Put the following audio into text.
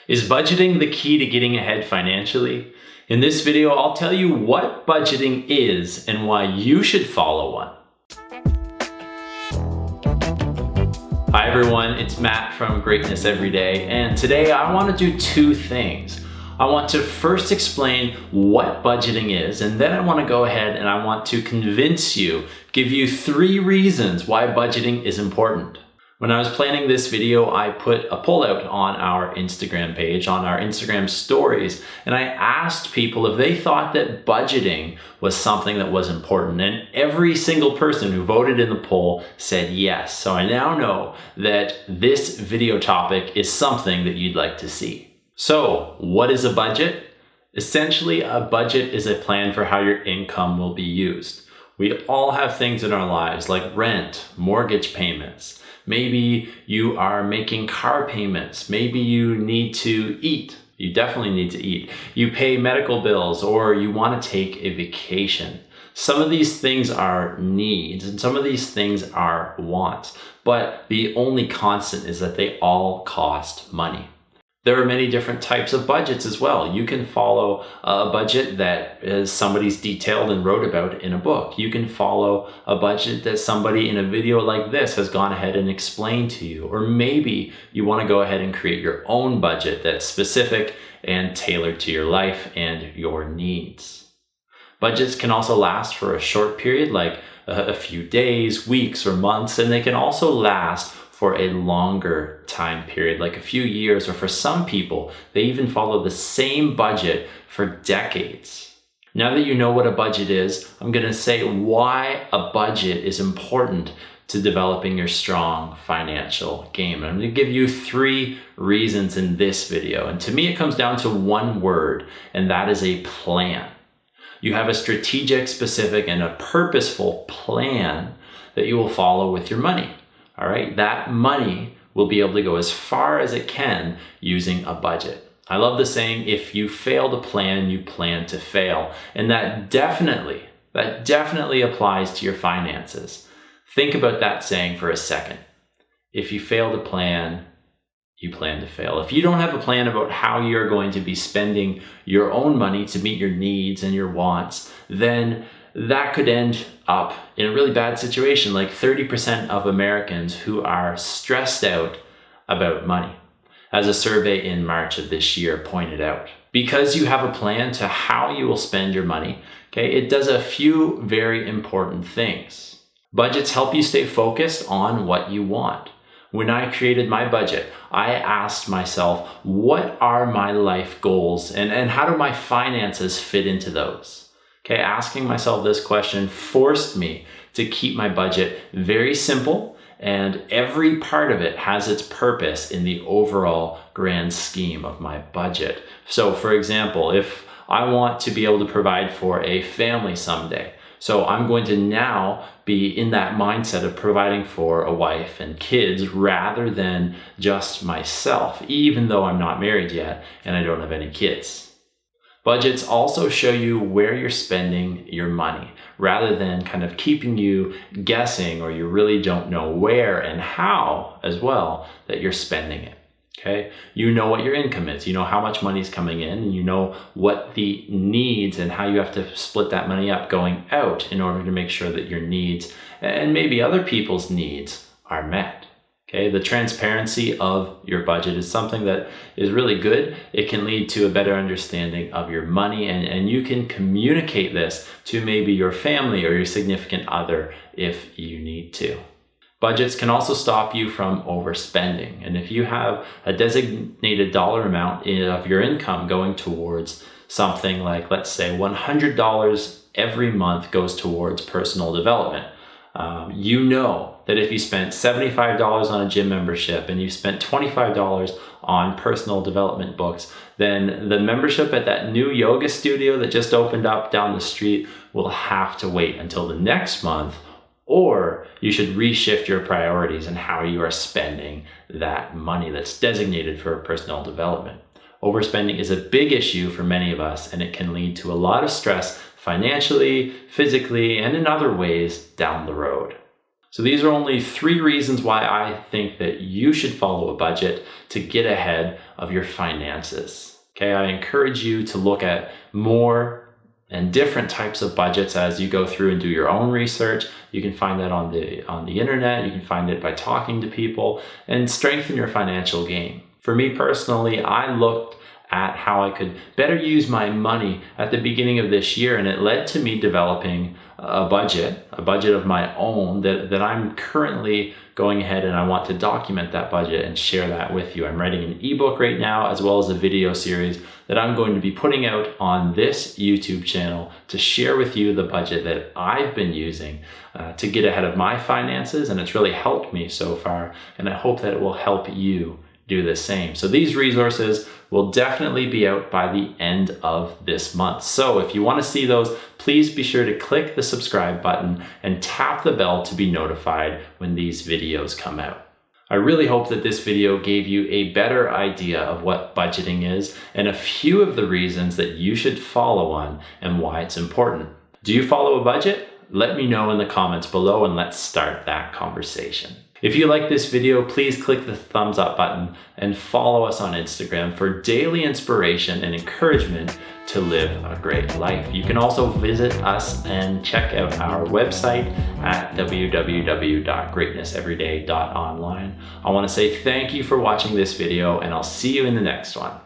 Is budgeting the key to getting ahead financially? In this video, I'll tell you what budgeting is and why you should follow one. Hi everyone, it's Matt from Greatness Every Day, and today I want to do two things. I want to first explain what budgeting is, and then I want to go ahead and I want to convince you, give you 3 reasons why budgeting is important. When I was planning this video, I put a poll out on our Instagram page, on our Instagram stories, and I asked people if they thought that budgeting was something that was important. And every single person who voted in the poll said yes. So I now know that this video topic is something that you'd like to see. So what is a budget? Essentially, a budget is a plan for how your income will be used. We all have things in our lives like rent, mortgage payments. Maybe you are making car payments. Maybe you need to eat. You definitely need to eat. You pay medical bills, or you want to take a vacation. Some of these things are needs and some of these things are wants, but the only constant is that they all cost money. There are many different types of budgets as well. You can follow a budget that is somebody's detailed and wrote about in a book. You can follow a budget that somebody in a video like this has gone ahead and explained to you. Or maybe you want to go ahead and create your own budget that's specific and tailored to your life and your needs. Budgets can also last for a short period, like a few days, weeks, or months, and they can also last for a longer time period, like a few years, or for some people, they even follow the same budget for decades. Now that you know what a budget is, I'm going to say why a budget is important to developing your strong financial game. And I'm going to give you 3 reasons in this video. And to me, it comes down to one word, and that is a plan. You have a strategic, specific, and a purposeful plan that you will follow with your money. All right, that money will be able to go as far as it can using a budget. I love the saying, if you fail to plan, you plan to fail. And that definitely applies to your finances. Think about that saying for a second. If you fail to plan, you plan to fail. If you don't have a plan about how you're going to be spending your own money to meet your needs and your wants, then that could end up in a really bad situation, like 30% of Americans who are stressed out about money, as a survey in March of this year pointed out. Because you have a plan to how you will spend your money, okay, it does a few very important things. Budgets help you stay focused on what you want. When I created my budget, I asked myself, what are my life goals and how do my finances fit into those? Okay, asking myself this question forced me to keep my budget very simple, and every part of it has its purpose in the overall grand scheme of my budget. So for example, if I want to be able to provide for a family someday, so I'm going to now be in that mindset of providing for a wife and kids rather than just myself, even though I'm not married yet and I don't have any kids. Budgets also show you where you're spending your money rather than kind of keeping you guessing, or you really don't know where and how as well that you're spending it. Okay, you know what your income is, you know how much money is coming in, and you know what the needs and how you have to split that money up going out in order to make sure that your needs and maybe other people's needs are met. Okay, the transparency of your budget is something that is really good. It can lead to a better understanding of your money, and you can communicate this to maybe your family or your significant other if you need to. Budgets can also stop you from overspending. And if you have a designated dollar amount of your income going towards something like, let's say, $100 every month goes towards personal development, you know that if you spent $75 on a gym membership and you spent $25 on personal development books, then the membership at that new yoga studio that just opened up down the street will have to wait until the next month, or you should reshift your priorities and how you are spending that money that's designated for personal development. Overspending is a big issue for many of us, and it can lead to a lot of stress financially, physically, and in other ways down the road. So these are only 3 reasons why I think that you should follow a budget to get ahead of your finances. Okay, I encourage you to look at more and different types of budgets as you go through and do your own research. You can find that on the internet, you can find it by talking to people, and strengthen your financial game. For me personally, I looked at how I could better use my money at the beginning of this year, and it led to me developing a budget of my own that I'm currently going ahead and I want to document that budget and share that with you. I'm writing an ebook right now, as well as a video series that I'm going to be putting out on this YouTube channel to share with you the budget that I've been using to get ahead of my finances, and it's really helped me so far, and I hope that it will help you do the same. So these resources will definitely be out by the end of this month. So if you want to see those, please be sure to click the subscribe button and tap the bell to be notified when these videos come out. I really hope that this video gave you a better idea of what budgeting is and a few of the reasons that you should follow on and why it's important. Do you follow a budget? Let me know in the comments below and let's start that conversation. If you like this video, please click the thumbs up button and follow us on Instagram for daily inspiration and encouragement to live a great life. You can also visit us and check out our website at www.greatnesseveryday.online. I want to say thank you for watching this video, and I'll see you in the next one.